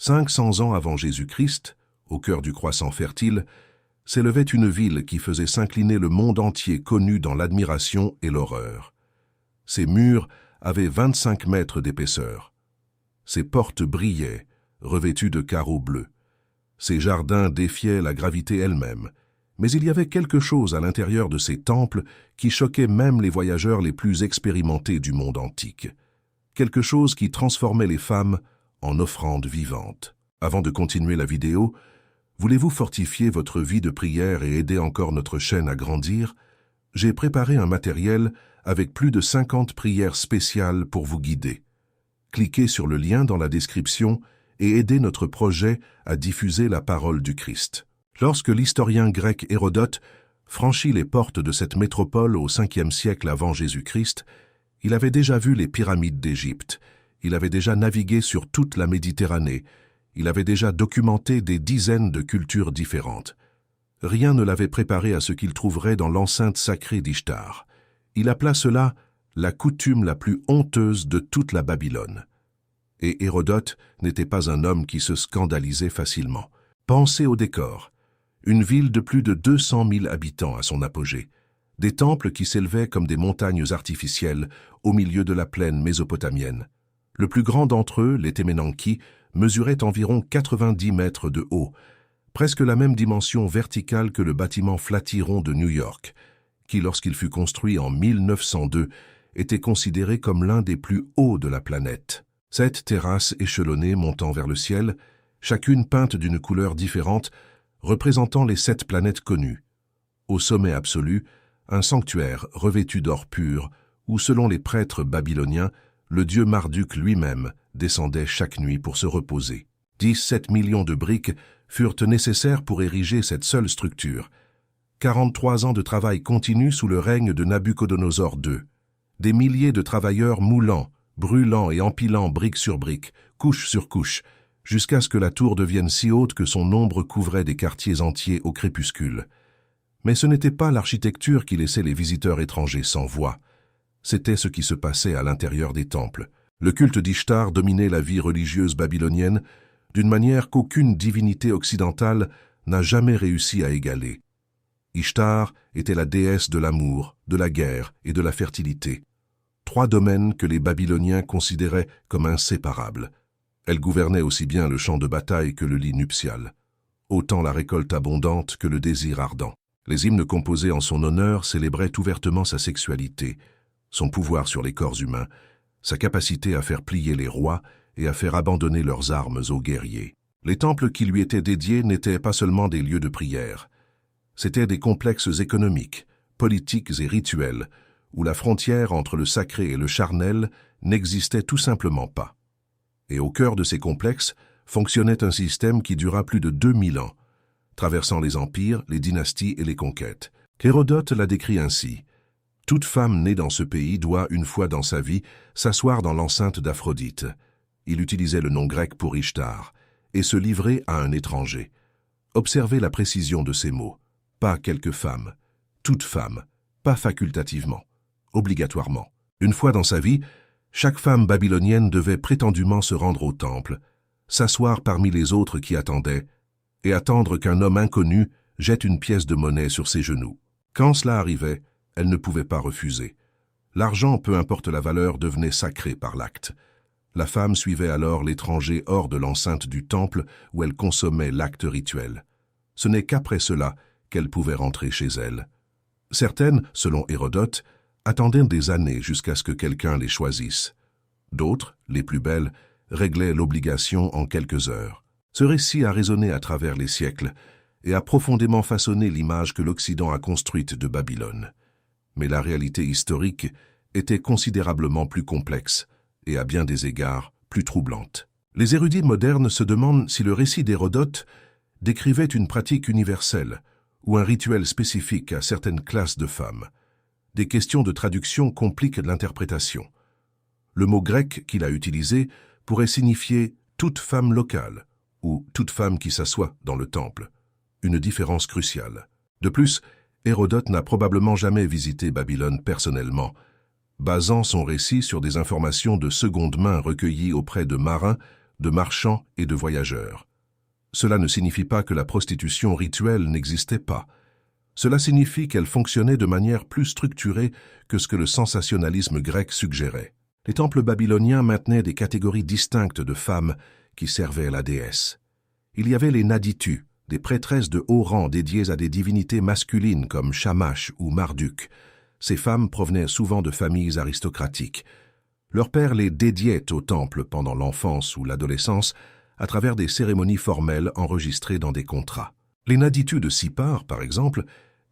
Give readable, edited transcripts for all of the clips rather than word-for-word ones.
500 ans avant Jésus-Christ, au cœur du croissant fertile, s'élevait une ville qui faisait s'incliner le monde entier connu dans l'admiration et l'horreur. Ses murs avaient 25 mètres d'épaisseur. Ses portes brillaient, revêtues de carreaux bleus. Ses jardins défiaient la gravité elle-même, mais il y avait quelque chose à l'intérieur de ces temples qui choquait même les voyageurs les plus expérimentés du monde antique. Quelque chose qui transformait les femmes en offrandes vivantes. Avant de continuer la vidéo, voulez-vous fortifier votre vie de prière et aider encore notre chaîne à grandir? J'ai préparé un matériel avec plus de 50 prières spéciales pour vous guider. Cliquez sur le lien dans la description et aidez notre projet à diffuser la parole du Christ. Lorsque l'historien grec Hérodote franchit les portes de cette métropole au 5e siècle avant Jésus-Christ, il avait déjà vu les pyramides d'Égypte, il avait déjà navigué sur toute la Méditerranée, il avait déjà documenté des dizaines de cultures différentes. Rien ne l'avait préparé à ce qu'il trouverait dans l'enceinte sacrée d'Ishtar. Il appela cela la coutume la plus honteuse de toute la Babylone. Et Hérodote n'était pas un homme qui se scandalisait facilement. Pensez au décor. Une ville de plus de 200 000 habitants à son apogée. Des temples qui s'élevaient comme des montagnes artificielles au milieu de la plaine mésopotamienne. Le plus grand d'entre eux, les Téménenki, mesurait environ 90 mètres de haut, presque la même dimension verticale que le bâtiment Flatiron de New York, qui, lorsqu'il fut construit en 1902, était considéré comme l'un des plus hauts de la planète. 7 terrasses échelonnées montant vers le ciel, chacune peinte d'une couleur différente, représentant les 7 planètes connues. Au sommet absolu, un sanctuaire revêtu d'or pur, où, selon les prêtres babyloniens, le dieu Marduk lui-même descendait chaque nuit pour se reposer. 17 millions de briques furent nécessaires pour ériger cette seule structure. 43 ans de travail continu sous le règne de Nabuchodonosor II. Des milliers de travailleurs moulant, brûlant et empilant brique sur brique, couche sur couche, jusqu'à ce que la tour devienne si haute que son ombre couvrait des quartiers entiers au crépuscule. Mais ce n'était pas l'architecture qui laissait les visiteurs étrangers sans voix. C'était ce qui se passait à l'intérieur des temples. Le culte d'Ishtar dominait la vie religieuse babylonienne d'une manière qu'aucune divinité occidentale n'a jamais réussi à égaler. Ishtar était la déesse de l'amour, de la guerre et de la fertilité. 3 domaines que les Babyloniens considéraient comme inséparables. Elle gouvernait aussi bien le champ de bataille que le lit nuptial, autant la récolte abondante que le désir ardent. Les hymnes composés en son honneur célébraient ouvertement sa sexualité, son pouvoir sur les corps humains, sa capacité à faire plier les rois et à faire abandonner leurs armes aux guerriers. Les temples qui lui étaient dédiés n'étaient pas seulement des lieux de prière. C'étaient des complexes économiques, politiques et rituels, où la frontière entre le sacré et le charnel n'existait tout simplement pas. Et au cœur de ces complexes fonctionnait un système qui dura plus de 2000 ans, traversant les empires, les dynasties et les conquêtes. Hérodote l'a décrit ainsi. Toute femme née dans ce pays doit, une fois dans sa vie, s'asseoir dans l'enceinte d'Aphrodite. Il utilisait le nom grec pour Ishtar, et se livrer à un étranger. Observez la précision de ces mots. Pas quelques femmes, toute femme, pas facultativement, obligatoirement. Une fois dans sa vie, chaque femme babylonienne devait prétendument se rendre au temple, s'asseoir parmi les autres qui attendaient, et attendre qu'un homme inconnu jette une pièce de monnaie sur ses genoux. Quand cela arrivait, elle ne pouvait pas refuser. L'argent, peu importe la valeur, devenait sacré par l'acte. La femme suivait alors l'étranger hors de l'enceinte du temple où elle consommait l'acte rituel. Ce n'est qu'après cela qu'elle pouvait rentrer chez elle. Certaines, selon Hérodote, attendaient des années jusqu'à ce que quelqu'un les choisisse. D'autres, les plus belles, réglaient l'obligation en quelques heures. Ce récit a résonné à travers les siècles et a profondément façonné l'image que l'Occident a construite de Babylone. Mais la réalité historique était considérablement plus complexe et à bien des égards plus troublante. Les érudits modernes se demandent si le récit d'Hérodote décrivait une pratique universelle ou un rituel spécifique à certaines classes de femmes. Des questions de traduction compliquent l'interprétation. Le mot grec qu'il a utilisé pourrait signifier « toute femme locale » ou « toute femme qui s'assoit dans le temple », une différence cruciale. De plus, Hérodote n'a probablement jamais visité Babylone personnellement, basant son récit sur des informations de seconde main recueillies auprès de marins de marchands et de voyageurs. Cela ne signifie pas que la prostitution rituelle n'existait pas. Cela signifie qu'elle fonctionnait de manière plus structurée que ce que le sensationnalisme grec suggérait. Les temples babyloniens maintenaient des catégories distinctes de femmes qui servaient la déesse. Il y avait les Naditu, des prêtresses de haut rang dédiées à des divinités masculines comme Shamash ou Marduk. Ces femmes provenaient souvent de familles aristocratiques. Leur père les dédiait au temple pendant l'enfance ou l'adolescence à travers des cérémonies formelles enregistrées dans des contrats. Les Naditu de Sippar, par exemple,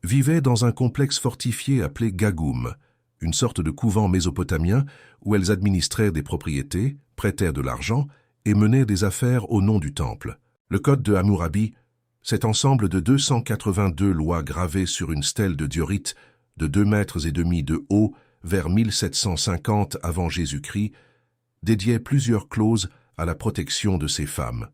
vivaient dans un complexe fortifié appelé Gagoum, une sorte de couvent mésopotamien où elles administraient des propriétés, prêtaient de l'argent et menaient des affaires au nom du temple. Le code de Hammurabi, cet ensemble de 282 lois gravées sur une stèle de diorite de 2,5 mètres de haut vers 1750 avant Jésus-Christ, dédiait plusieurs clauses à la protection de ces femmes.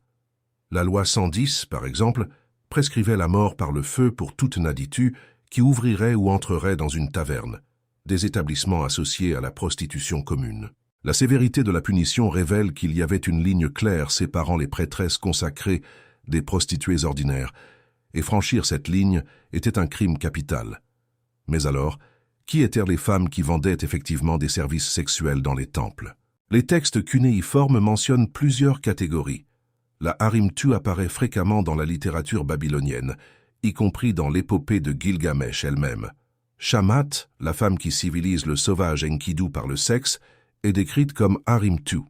La loi 110, par exemple, prescrivait la mort par le feu pour toute Naditu qui ouvrirait ou entrerait dans une taverne, des établissements associés à la prostitution commune. La sévérité de la punition révèle qu'il y avait une ligne claire séparant les prêtresses consacrées des prostituées ordinaires, et franchir cette ligne était un crime capital. Mais alors, qui étaient les femmes qui vendaient effectivement des services sexuels dans les temples? Les textes cunéiformes mentionnent plusieurs catégories. La harimtu apparaît fréquemment dans la littérature babylonienne, y compris dans l'épopée de Gilgamesh elle-même. Shamat, la femme qui civilise le sauvage Enkidu par le sexe, est décrite comme harimtu.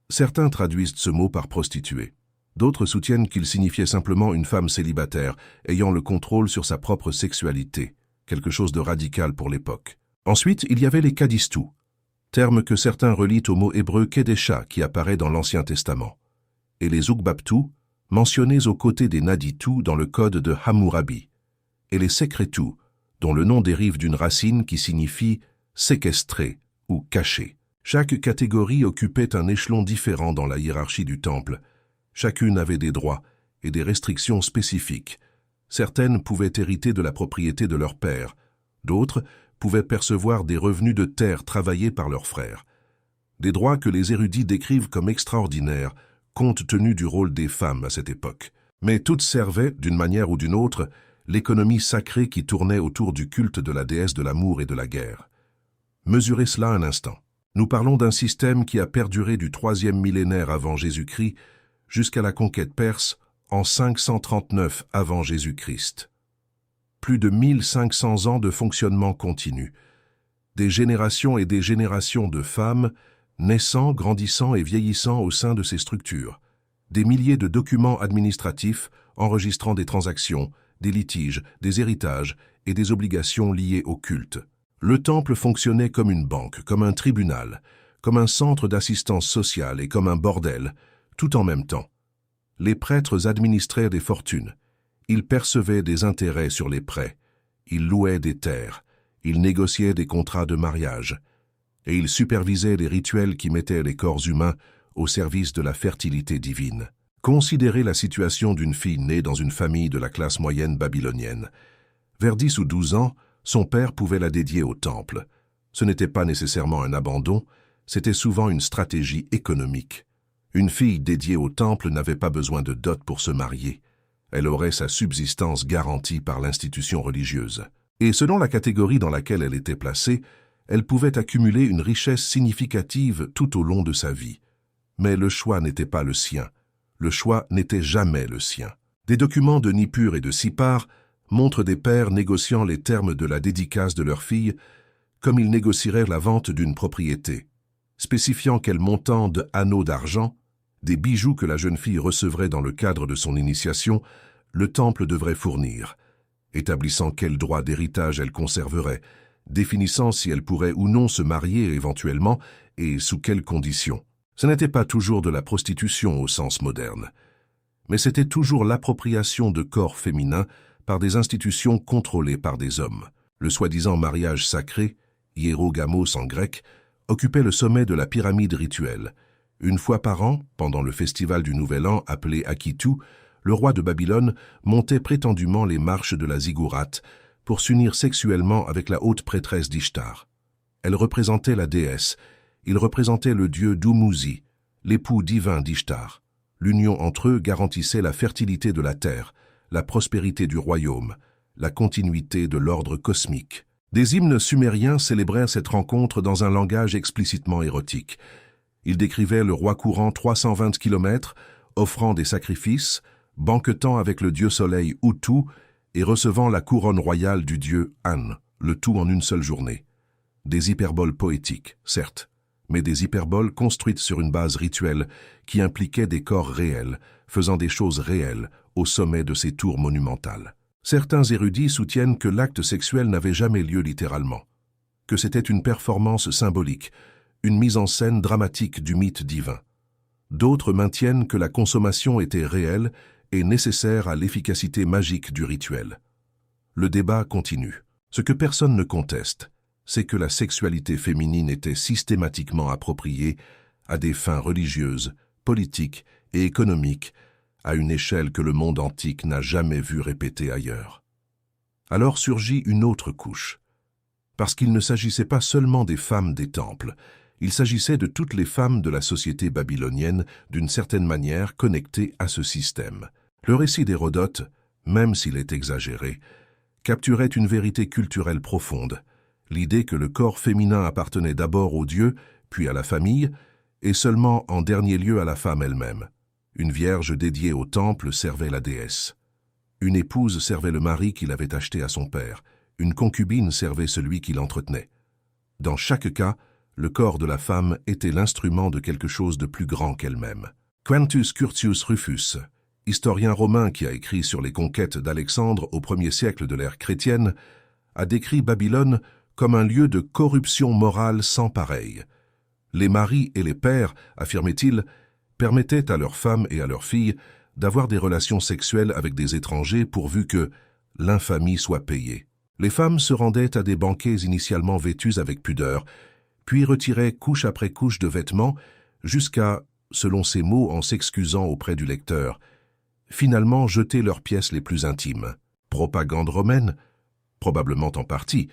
Certains traduisent ce mot par prostituée. D'autres soutiennent qu'il signifiait simplement une femme célibataire, ayant le contrôle sur sa propre sexualité, quelque chose de radical pour l'époque. Ensuite, il y avait les kadistu, terme que certains relient au mot hébreu kedesha qui apparaît dans l'Ancien Testament, et les ukbaptu, mentionnés aux côtés des naditu dans le code de Hammurabi, et les sekretu, dont le nom dérive d'une racine qui signifie séquestrer ou cacher. Chaque catégorie occupait un échelon différent dans la hiérarchie du temple. Chacune avait des droits et des restrictions spécifiques. Certaines pouvaient hériter de la propriété de leur père, d'autres pouvaient percevoir des revenus de terre travaillés par leurs frères. Des droits que les érudits décrivent comme extraordinaires, compte tenu du rôle des femmes à cette époque. Mais toutes servaient, d'une manière ou d'une autre, l'économie sacrée qui tournait autour du culte de la déesse de l'amour et de la guerre. Mesurez cela un instant. Nous parlons d'un système qui a perduré du 3e millénaire avant Jésus-Christ jusqu'à la conquête perse en 539 avant Jésus-Christ. Plus de 1500 ans de fonctionnement continu. Des générations et des générations de femmes naissant, grandissant et vieillissant au sein de ces structures. Des milliers de documents administratifs enregistrant des transactions, des litiges, des héritages et des obligations liées au culte. Le temple fonctionnait comme une banque, comme un tribunal, comme un centre d'assistance sociale et comme un bordel, tout en même temps. Les prêtres administraient des fortunes. Ils percevaient des intérêts sur les prêts. Ils louaient des terres. Ils négociaient des contrats de mariage. Et ils supervisaient les rituels qui mettaient les corps humains au service de la fertilité divine. Considérez la situation d'une fille née dans une famille de la classe moyenne babylonienne. Vers 10 ou 12 ans, son père pouvait la dédier au temple. Ce n'était pas nécessairement un abandon, c'était souvent une stratégie économique. Une fille dédiée au temple n'avait pas besoin de dot pour se marier. Elle aurait sa subsistance garantie par l'institution religieuse. Et selon la catégorie dans laquelle elle était placée, elle pouvait accumuler une richesse significative tout au long de sa vie. Mais le choix n'était pas le sien. Le choix n'était jamais le sien. Des documents de Nippur et de Sippar montrent des pères négociant les termes de la dédicace de leur fille comme ils négocieraient la vente d'une propriété, spécifiant quel montant de anneaux d'argent, des bijoux que la jeune fille recevrait dans le cadre de son initiation, le temple devrait fournir, établissant quel droit d'héritage elle conserverait, définissant si elle pourrait ou non se marier éventuellement et sous quelles conditions. Ce n'était pas toujours de la prostitution au sens moderne, mais c'était toujours l'appropriation de corps féminins par des institutions contrôlées par des hommes. Le soi-disant mariage sacré, hiérogamos en grec, occupait le sommet de la pyramide rituelle. Une fois par an, pendant le festival du Nouvel An appelé Akitu, le roi de Babylone montait prétendument les marches de la ziggourate pour s'unir sexuellement avec la haute prêtresse d'Ishtar. Elle représentait la déesse, il représentait le dieu Dumuzi, l'époux divin d'Ishtar. L'union entre eux garantissait la fertilité de la terre, la prospérité du royaume, la continuité de l'ordre cosmique. Des hymnes sumériens célébrèrent cette rencontre dans un langage explicitement érotique. Ils décrivaient le roi courant 320 km, offrant des sacrifices, banquetant avec le dieu soleil Utu et recevant la couronne royale du dieu An, le tout en une seule journée. Des hyperboles poétiques, certes, mais des hyperboles construites sur une base rituelle qui impliquait des corps réels, faisant des choses réelles au sommet de ces tours monumentales. Certains érudits soutiennent que l'acte sexuel n'avait jamais lieu littéralement, que c'était une performance symbolique, une mise en scène dramatique du mythe divin. D'autres maintiennent que la consommation était réelle et nécessaire à l'efficacité magique du rituel. Le débat continue. Ce que personne ne conteste, c'est que la sexualité féminine était systématiquement appropriée à des fins religieuses, politiques et économiques, à une échelle que le monde antique n'a jamais vu répétée ailleurs. Alors surgit une autre couche. Parce qu'il ne s'agissait pas seulement des femmes des temples, il s'agissait de toutes les femmes de la société babylonienne, d'une certaine manière connectées à ce système. Le récit d'Hérodote, même s'il est exagéré, capturait une vérité culturelle profonde, l'idée que le corps féminin appartenait d'abord aux dieux, puis à la famille, et seulement en dernier lieu à la femme elle-même. Une vierge dédiée au temple servait la déesse. Une épouse servait le mari qu'il avait acheté à son père. Une concubine servait celui qui l'entretenait. Dans chaque cas, le corps de la femme était l'instrument de quelque chose de plus grand qu'elle-même. Quintus Curtius Rufus, historien romain qui a écrit sur les conquêtes d'Alexandre au 1er siècle de l'ère chrétienne, a décrit Babylone comme un lieu de corruption morale sans pareil. Les maris et les pères, affirmait-il, permettaient à leurs femmes et à leurs filles d'avoir des relations sexuelles avec des étrangers pourvu que l'infamie soit payée. Les femmes se rendaient à des banquets initialement vêtues avec pudeur, puis retiraient couche après couche de vêtements jusqu'à, selon ces mots en s'excusant auprès du lecteur, finalement jeter leurs pièces les plus intimes. Propagande romaine? Probablement en partie,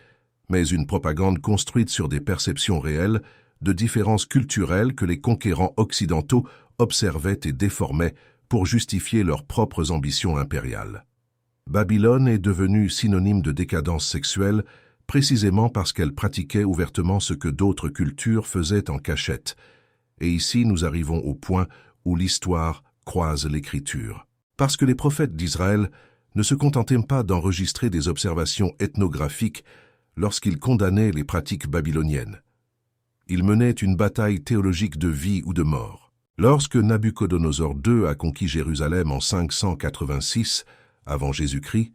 mais une propagande construite sur des perceptions réelles de différences culturelles que les conquérants occidentaux observaient et déformaient pour justifier leurs propres ambitions impériales. Babylone est devenue synonyme de décadence sexuelle précisément parce qu'elle pratiquait ouvertement ce que d'autres cultures faisaient en cachette. Et ici nous arrivons au point où l'histoire croise l'écriture. Parce que les prophètes d'Israël ne se contentaient pas d'enregistrer des observations ethnographiques lorsqu'ils condamnaient les pratiques babyloniennes. Ils menaient une bataille théologique de vie ou de mort. Lorsque Nabuchodonosor II a conquis Jérusalem en 586 avant Jésus-Christ,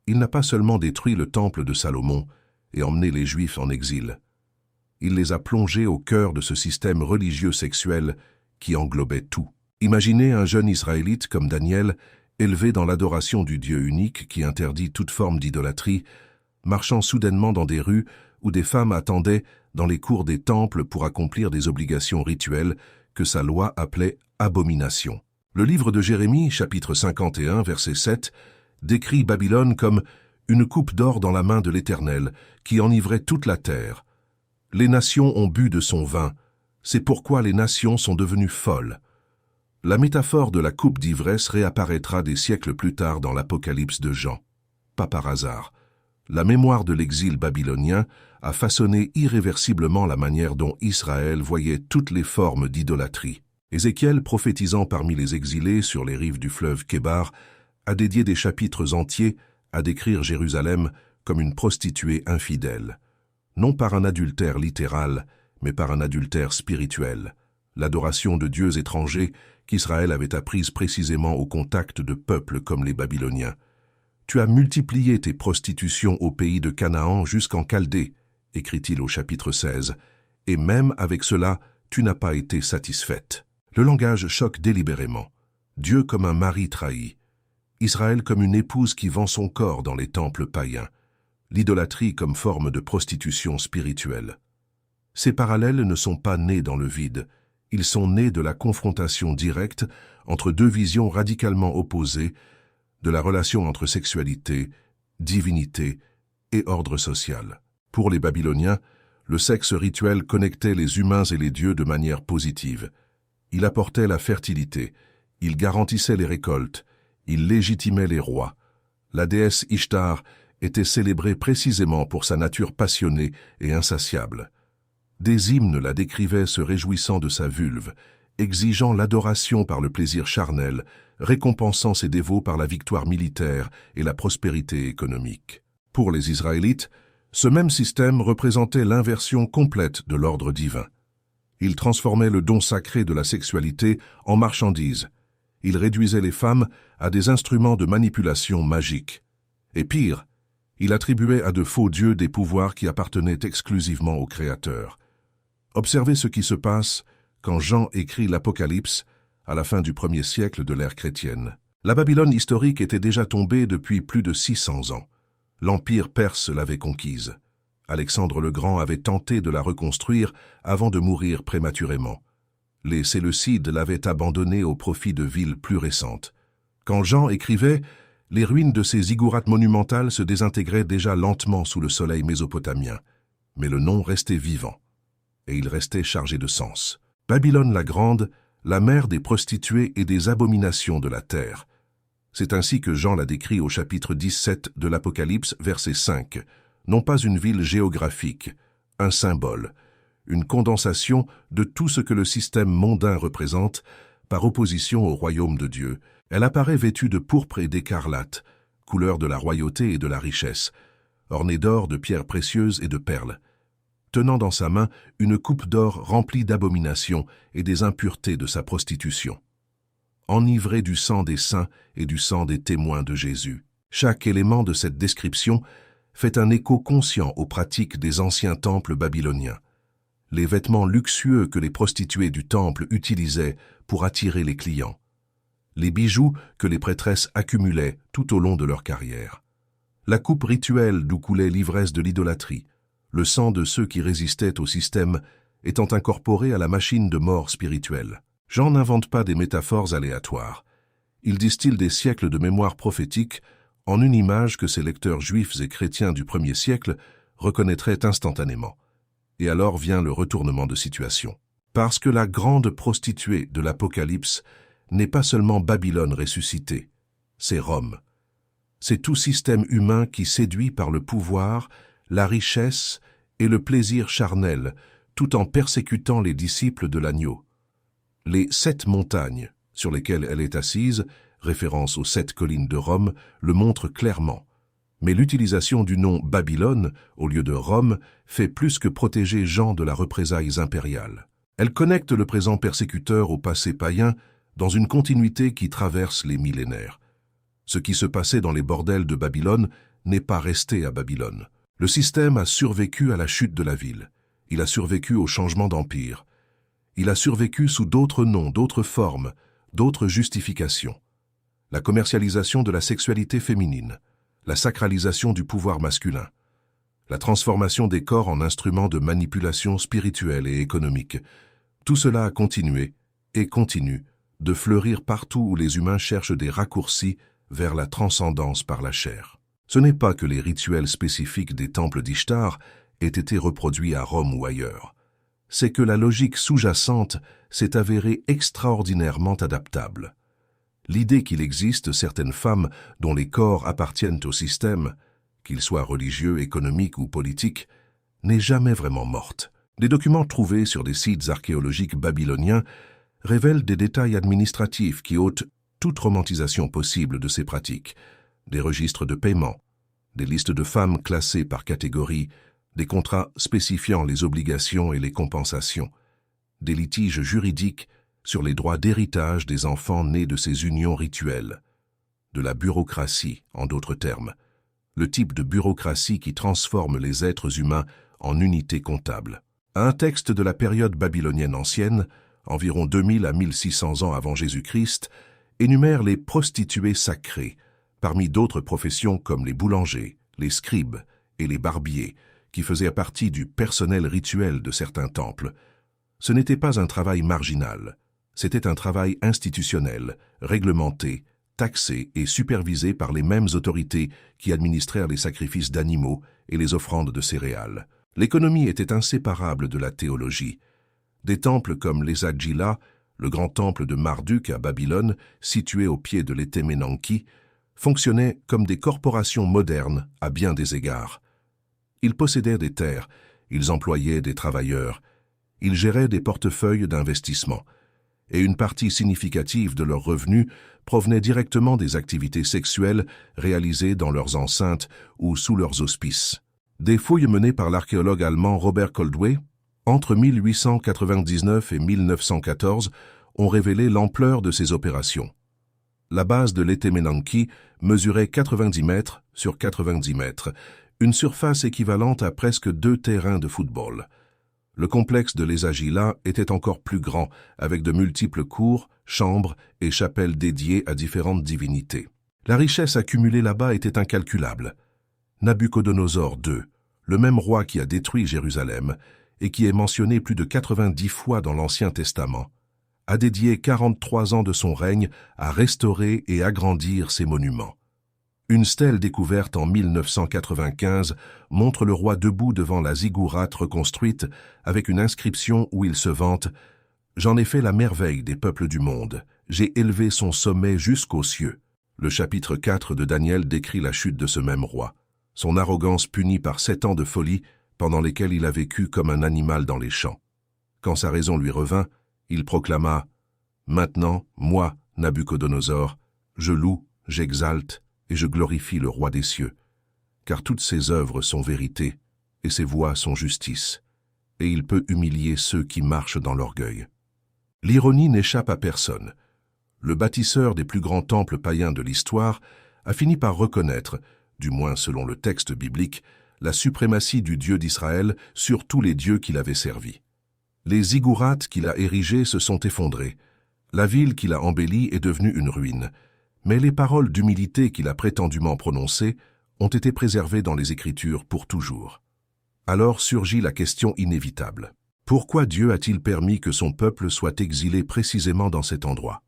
il n'a pas seulement détruit le temple de Salomon et emmené les Juifs en exil. Il les a plongés au cœur de ce système religieux sexuel qui englobait tout. Imaginez un jeune Israélite comme Daniel, élevé dans l'adoration du Dieu unique qui interdit toute forme d'idolâtrie, marchant soudainement dans des rues où des femmes attendaient dans les cours des temples pour accomplir des obligations rituelles que sa loi appelait abomination. Le livre de Jérémie, chapitre 51, verset 7, décrit Babylone comme une coupe d'or dans la main de l'Éternel, qui enivrait toute la terre. Les nations ont bu de son vin, c'est pourquoi les nations sont devenues folles. La métaphore de la coupe d'ivresse réapparaîtra des siècles plus tard dans l'Apocalypse de Jean. Pas par hasard. La mémoire de l'exil babylonien a façonné irréversiblement la manière dont Israël voyait toutes les formes d'idolâtrie. Ézéchiel, prophétisant parmi les exilés sur les rives du fleuve Kébar, a dédié des chapitres entiers à décrire Jérusalem comme une prostituée infidèle. Non par un adultère littéral, mais par un adultère spirituel. L'adoration de dieux étrangers qu'Israël avait apprise précisément au contact de peuples comme les Babyloniens. Tu as multiplié tes prostitutions au pays de Canaan jusqu'en Chaldée, écrit-il au chapitre 16, et même avec cela, tu n'as pas été satisfaite. Le langage choque délibérément. Dieu comme un mari trahi. Israël comme une épouse qui vend son corps dans les temples païens. L'idolâtrie comme forme de prostitution spirituelle. Ces parallèles ne sont pas nés dans le vide. Ils sont nés de la confrontation directe entre deux visions radicalement opposées de la relation entre sexualité, divinité et ordre social. Pour les Babyloniens, le sexe rituel connectait les humains et les dieux de manière positive. Il apportait la fertilité, il garantissait les récoltes, il légitimait les rois. La déesse Ishtar était célébrée précisément pour sa nature passionnée et insatiable. Des hymnes la décrivaient se réjouissant de sa vulve, exigeant l'adoration par le plaisir charnel, récompensant ses dévots par la victoire militaire et la prospérité économique. Pour les Israélites, ce même système représentait l'inversion complète de l'ordre divin. Il transformait le don sacré de la sexualité en marchandise. Il réduisait les femmes à des instruments de manipulation magique. Et pire, il attribuait à de faux dieux des pouvoirs qui appartenaient exclusivement au Créateur. Observez ce qui se passe quand Jean écrit l'Apocalypse à la fin du 1er siècle de l'ère chrétienne. La Babylone historique était déjà tombée depuis plus de 600 ans. L'Empire perse l'avait conquise. Alexandre le Grand avait tenté de la reconstruire avant de mourir prématurément. Les Séleucides l'avaient abandonnée au profit de villes plus récentes. Quand Jean écrivait, les ruines de ces ziggourats monumentales se désintégraient déjà lentement sous le soleil mésopotamien. Mais le nom restait vivant, et il restait chargé de sens. Babylone la Grande, la mère des prostituées et des abominations de la terre. C'est ainsi que Jean la décrit au chapitre 17 de l'Apocalypse, verset 5. Non pas une ville géographique, un symbole, une condensation de tout ce que le système mondain représente, par opposition au royaume de Dieu. Elle apparaît vêtue de pourpre et d'écarlate, couleur de la royauté et de la richesse, ornée d'or, de pierres précieuses et de perles, tenant dans sa main une coupe d'or remplie d'abominations et des impuretés de sa prostitution. Enivrée du sang des saints et du sang des témoins de Jésus. Chaque élément de cette description fait un écho conscient aux pratiques des anciens temples babyloniens. Les vêtements luxueux que les prostituées du temple utilisaient pour attirer les clients. Les bijoux que les prêtresses accumulaient tout au long de leur carrière. La coupe rituelle d'où coulait l'ivresse de l'idolâtrie, le sang de ceux qui résistaient au système étant incorporé à la machine de mort spirituelle. Jean n'invente pas des métaphores aléatoires. Il distille des siècles de mémoire prophétique en une image que ses lecteurs juifs et chrétiens du 1er siècle reconnaîtraient instantanément. Et alors vient le retournement de situation. Parce que la grande prostituée de l'Apocalypse n'est pas seulement Babylone ressuscitée, c'est Rome. C'est tout système humain qui séduit par le pouvoir, la richesse et le plaisir charnel, tout en persécutant les disciples de l'agneau. Les 7 montagnes sur lesquelles elle est assise, référence aux 7 collines de Rome, le montrent clairement. Mais l'utilisation du nom Babylone, au lieu de Rome, fait plus que protéger Jean de la représailles impériale. Elle connecte le présent persécuteur au passé païen dans une continuité qui traverse les millénaires. Ce qui se passait dans les bordels de Babylone n'est pas resté à Babylone. Le système a survécu à la chute de la ville. Il a survécu au changement d'empire. Il a survécu sous d'autres noms, d'autres formes, d'autres justifications. La commercialisation de la sexualité féminine, la sacralisation du pouvoir masculin, la transformation des corps en instruments de manipulation spirituelle et économique. Tout cela a continué, et continue, de fleurir partout où les humains cherchent des raccourcis vers la transcendance par la chair. Ce n'est pas que les rituels spécifiques des temples d'Ishtar aient été reproduits à Rome ou ailleurs. C'est que la logique sous-jacente s'est avérée extraordinairement adaptable. L'idée qu'il existe certaines femmes dont les corps appartiennent au système, qu'ils soient religieux, économiques ou politiques, n'est jamais vraiment morte. Des documents trouvés sur des sites archéologiques babyloniens révèlent des détails administratifs qui ôtent toute romantisation possible de ces pratiques, des registres de paiement, des listes de femmes classées par catégorie, des contrats spécifiant les obligations et les compensations, des litiges juridiques sur les droits d'héritage des enfants nés de ces unions rituelles, de la bureaucratie, en d'autres termes, le type de bureaucratie qui transforme les êtres humains en unités comptables. Un texte de la période babylonienne ancienne, environ 2000 à 1600 ans avant Jésus-Christ, énumère les prostituées sacrées, parmi d'autres professions comme les boulangers, les scribes et les barbiers, qui faisaient partie du personnel rituel de certains temples. Ce n'était pas un travail marginal, c'était un travail institutionnel, réglementé, taxé et supervisé par les mêmes autorités qui administrèrent les sacrifices d'animaux et les offrandes de céréales. L'économie était inséparable de la théologie. Des temples comme les Agila, le grand temple de Marduk à Babylone, situé au pied de l'Etemenanki, fonctionnait comme des corporations modernes à bien des égards. Ils possédaient des terres, ils employaient des travailleurs, ils géraient des portefeuilles d'investissement, et une partie significative de leurs revenus provenait directement des activités sexuelles réalisées dans leurs enceintes ou sous leurs auspices. Des fouilles menées par l'archéologue allemand Robert Koldewey, entre 1899 et 1914, ont révélé l'ampleur de ces opérations. La base de l'Etemenanki mesurait 90 mètres sur 90 mètres, une surface équivalente à presque 2 terrains de football. Le complexe de Les Agilas était encore plus grand, avec de multiples cours, chambres et chapelles dédiées à différentes divinités. La richesse accumulée là-bas était incalculable. Nabuchodonosor II, le même roi qui a détruit Jérusalem et qui est mentionné plus de 90 fois dans l'Ancien Testament, a dédié 43 ans de son règne à restaurer et agrandir ces monuments. Une stèle découverte en 1995 montre le roi debout devant la ziggourate reconstruite avec une inscription où il se vante « J'en ai fait la merveille des peuples du monde, j'ai élevé son sommet jusqu'aux cieux ». Le chapitre 4 de Daniel décrit la chute de ce même roi, son arrogance punie par 7 ans de folie pendant lesquels il a vécu comme un animal dans les champs. Quand sa raison lui revint, il proclama « Maintenant, moi, Nabuchodonosor, je loue, j'exalte, et je glorifie le roi des cieux, car toutes ses œuvres sont vérité, et ses voies sont justice, et il peut humilier ceux qui marchent dans l'orgueil. » L'ironie n'échappe à personne. Le bâtisseur des plus grands temples païens de l'histoire a fini par reconnaître, du moins selon le texte biblique, la suprématie du Dieu d'Israël sur tous les dieux qu'il avait servis. Les ziggourates qu'il a érigées se sont effondrées, la ville qu'il a embellie est devenue une ruine, mais les paroles d'humilité qu'il a prétendument prononcées ont été préservées dans les Écritures pour toujours. Alors surgit la question inévitable. Pourquoi Dieu a-t-il permis que son peuple soit exilé précisément dans cet endroit?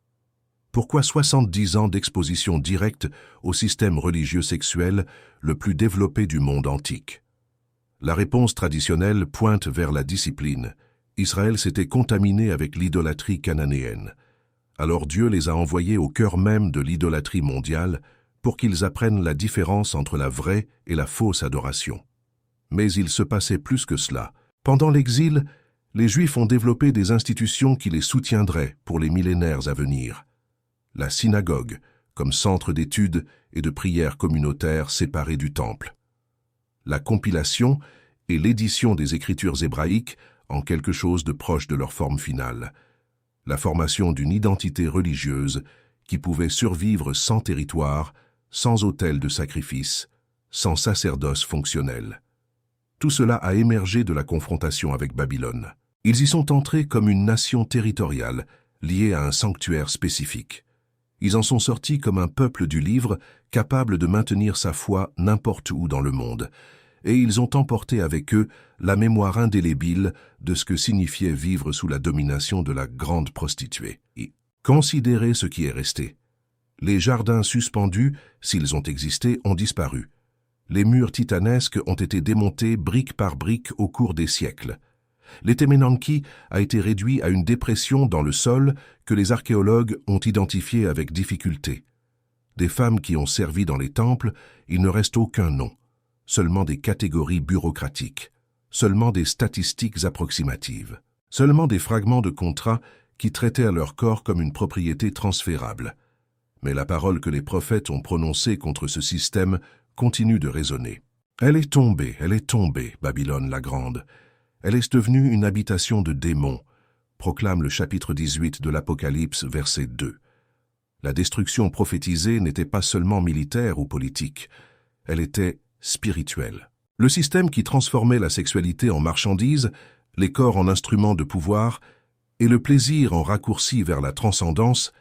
Pourquoi 70 ans d'exposition directe au système religieux sexuel le plus développé du monde antique? La réponse traditionnelle pointe vers la discipline. Israël s'était contaminé avec l'idolâtrie cananéenne. Alors Dieu les a envoyés au cœur même de l'idolâtrie mondiale pour qu'ils apprennent la différence entre la vraie et la fausse adoration. Mais il se passait plus que cela. Pendant l'exil, les Juifs ont développé des institutions qui les soutiendraient pour les millénaires à venir. La synagogue, comme centre d'études et de prières communautaires séparées du temple. La compilation et l'édition des Écritures hébraïques en quelque chose de proche de leur forme finale. La formation d'une identité religieuse qui pouvait survivre sans territoire, sans autel de sacrifice, sans sacerdoce fonctionnel. Tout cela a émergé de la confrontation avec Babylone. Ils y sont entrés comme une nation territoriale, liée à un sanctuaire spécifique. Ils en sont sortis comme un peuple du livre, capable de maintenir sa foi n'importe où dans le monde. Et ils ont emporté avec eux la mémoire indélébile de ce que signifiait vivre sous la domination de la grande prostituée. Considérez ce qui est resté. Les jardins suspendus, s'ils ont existé, ont disparu. Les murs titanesques ont été démontés brique par brique au cours des siècles. L'Etemenanki a été réduit à une dépression dans le sol que les archéologues ont identifiée avec difficulté. Des femmes qui ont servi dans les temples, il ne reste aucun nom. Seulement des catégories bureaucratiques, seulement des statistiques approximatives, seulement des fragments de contrats qui traitaient à leur corps comme une propriété transférable. Mais la parole que les prophètes ont prononcée contre ce système continue de résonner. Elle est tombée, Babylone la Grande. Elle est devenue une habitation de démons, proclame le chapitre 18 de l'Apocalypse, verset 2. La destruction prophétisée n'était pas seulement militaire ou politique, elle était spirituelle. Le système qui transformait la sexualité en marchandise, les corps en instruments de pouvoir et le plaisir en raccourci vers la transcendance,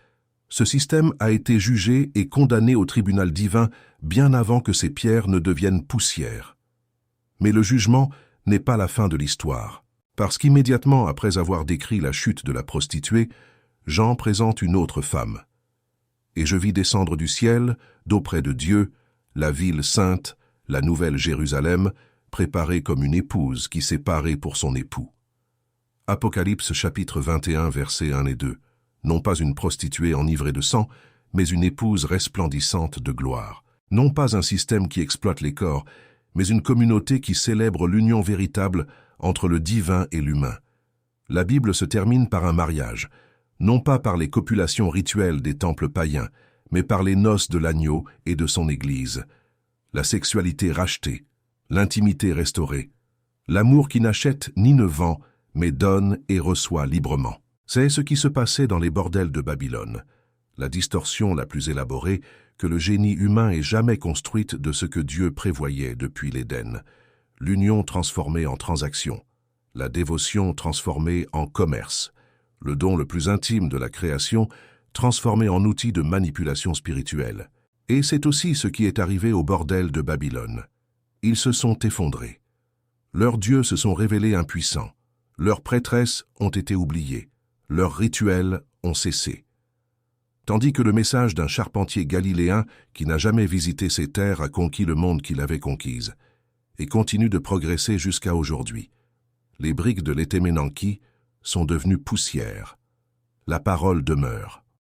ce système a été jugé et condamné au tribunal divin bien avant que ces pierres ne deviennent poussière. Mais le jugement n'est pas la fin de l'histoire, parce qu'immédiatement après avoir décrit la chute de la prostituée, Jean présente une autre femme. « Et je vis descendre du ciel, d'auprès de Dieu, la ville sainte, la nouvelle Jérusalem, préparée comme une épouse qui s'est parée pour son époux. » Apocalypse chapitre 21, versets 1 et 2. non pas une prostituée enivrée de sang, mais une épouse resplendissante de gloire. Non pas un système qui exploite les corps, mais une communauté qui célèbre l'union véritable entre le divin et l'humain. La Bible se termine par un mariage, non pas par les copulations rituelles des temples païens, mais par les noces de l'agneau et de son Église. La sexualité rachetée, l'intimité restaurée, l'amour qui n'achète ni ne vend, mais donne et reçoit librement. C'est ce qui se passait dans les bordels de Babylone, la distorsion la plus élaborée que le génie humain ait jamais construite de ce que Dieu prévoyait depuis l'Éden. L'union transformée en transaction, la dévotion transformée en commerce, le don le plus intime de la création transformé en outil de manipulation spirituelle. Et c'est aussi ce qui est arrivé au bordel de Babylone. Ils se sont effondrés. Leurs dieux se sont révélés impuissants. Leurs prêtresses ont été oubliées. Leurs rituels ont cessé. Tandis que le message d'un charpentier galiléen qui n'a jamais visité ces terres a conquis le monde qu'il avait conquise et continue de progresser jusqu'à aujourd'hui. Les briques de l'Etemenanki sont devenues poussière. La parole demeure.